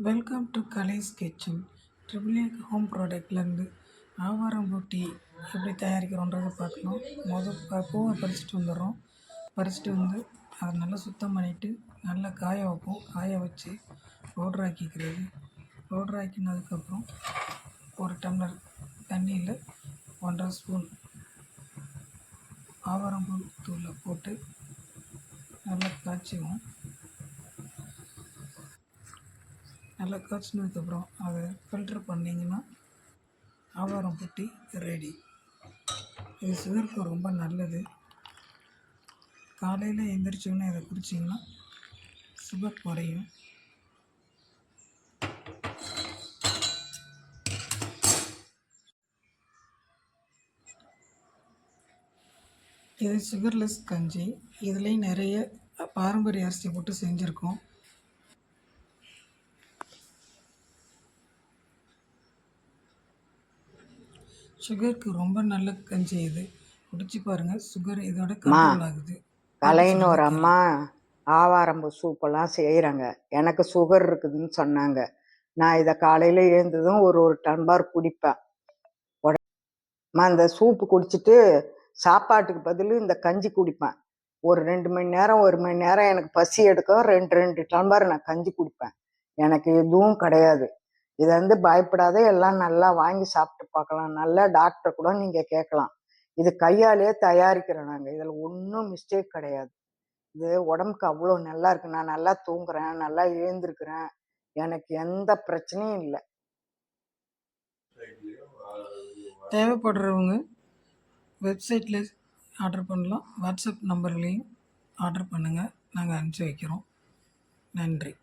Welcome to Kalai's kitchen. Triple A home ப்ராடக்ட்லேருந்து ஆவாரம்பூ tea எப்படி தயாரிக்கிறோன்றதை பார்க்கணும். பூவை பறிச்சுட்டு வந்துடுறோம். பறிச்சுட்டு வந்து அதை நல்லா சுத்தம் பண்ணிவிட்டு நல்லா காய வைப்போம். காய வச்சு பவுட்ரு ஆக்கிக்கிறது. பவுட்ரு ஆக்கினதுக்கப்புறம் ஒரு டம்ளர் தண்ணியில் 1.5 ஸ்பூன் ஆவாரம்பூ தூளை போட்டு நல்லா காய்ச்சுவோம். நல்லா காய்ச்சினதுக்கப்புறம் அதை ஃபில்ட்ரு பண்ணிங்கன்னா ஆவாரம்பூ டீ ரெடி. இது சுகருக்கு ரொம்ப நல்லது. காலையில் எழுந்திரிச்சோன்னே இதை குடிச்சிங்கன்னா சுகர் குறையும். இது சுகர்லெஸ் கஞ்சி. இதுலேயும் நிறைய பாரம்பரிய அரிசி போட்டு செஞ்சுருக்கோம். சுகருக்கு ரொம்ப நல்ல கஞ்சி. இது குடிச்சு பாருங்கள், சுகர் இதோட கண்ட்ரோல் ஆகுது. கலைன்னு ஒரு அம்மா ஆவாரம்பூ சூப்பெல்லாம் செய்கிறாங்க. எனக்கு சுகர் இருக்குதுன்னு சொன்னாங்க. நான் இதை காலையில் எழுந்ததும் ஒரு டம்ளர் குடிப்பேன். உடனே அந்த சூப்பு குடிச்சிட்டு சாப்பாட்டுக்கு பதில் இந்த கஞ்சி குடிப்பேன். ஒரு 2 மணி நேரம் 1 மணி நேரம் எனக்கு பசி எடுக்கும். 2 டம்ளர் நான் கஞ்சி குடிப்பேன். எனக்கு எதுவும் கிடையாது. இதை பயப்படாத, எல்லாம் நல்லா வாங்கி சாப்பிட்டு பார்க்கலாம். நல்லா டாக்டர் கூட நீங்கள் கேட்கலாம். இது கையாலே தயாரிக்கிறோம் நாங்கள். இதில் ஒன்றும் மிஸ்டேக் கிடையாது. இது உடம்புக்கு அவ்வளோ நல்லா இருக்கு. நான் நல்லா தூங்குறேன், நல்லா எழுந்திருக்கிறேன். எனக்கு எந்த பிரச்சனையும் இல்லை. தேவைப்படுறவங்க வெப்சைட்டில் ஆர்டர் பண்ணலாம். வாட்ஸ்அப் நம்பர்லேயும் ஆர்டர் பண்ணுங்கள். நாங்கள் அனுப்பிச்சி வைக்கிறோம். நன்றி.